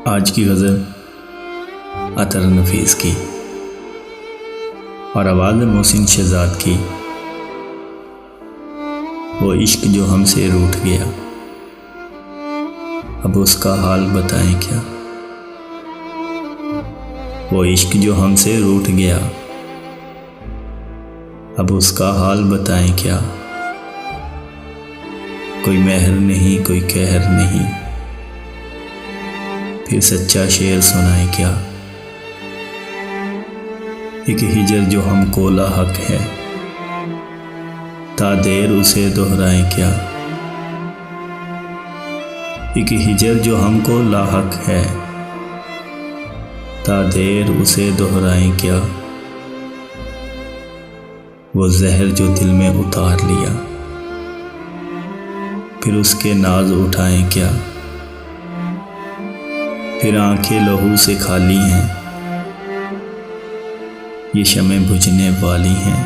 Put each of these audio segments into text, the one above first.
آج کی غزل عطر نفیس کی اور آواز محسن شہزاد کی۔ وہ عشق جو ہم سے روٹھ گیا، اب اس کا حال بتائیں کیا۔ وہ عشق جو ہم سے روٹھ گیا، اب اس کا حال بتائیں کیا۔ کوئی مہر نہیں، کوئی قہر نہیں، پھر سچا شعر سنائیں کیا۔ ایک ہجر جو ہم کو لاحق ہے، تا دیر اسے دہرائیں کیا۔ ایک ہجر جو ہم کو لاحق ہے، تا دیر اسے دہرائیں کیا۔ وہ زہر جو دل میں اتار لیا، پھر اس کے ناز اٹھائیں کیا۔ پھر آنکھیں لہو سے خالی ہیں، یہ شمع بجھنے والی ہیں۔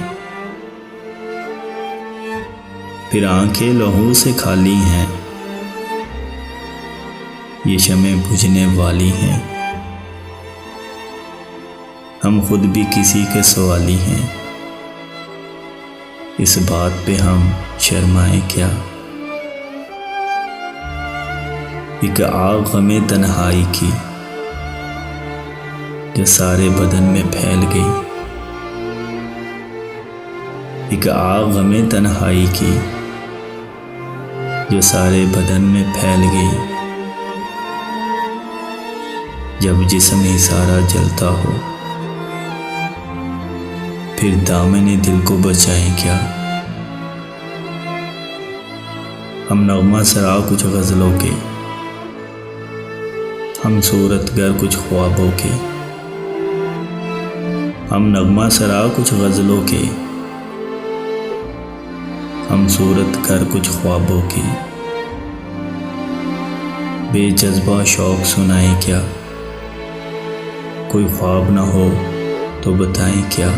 پھر آنکھیں لہو سے خالی ہیں، یہ شمع بجھنے والی ہیں۔ ہم خود بھی کسی کے سوالی ہیں، اس بات پہ ہم شرمائیں کیا۔ ایک آگ غم تنہائی کی، جو سارے بدن میں پھیل گئی۔ ایک آگ غم تنہائی کی، جو سارے بدن میں پھیل گئی۔ جب جسم ہی سارا جلتا ہو، پھر دامن دل کو بچائیں کیا۔ ہم نغمہ سرا کچھ غزلوں کے، ہم صورت گر کچھ خوابوں کے۔ ہم نغمہ سرا کچھ غزلوں کے، ہم صورت گر کچھ خوابوں کی۔ بے جذبہ شوق سنائیں کیا، کوئی خواب نہ ہو تو بتائیں کیا۔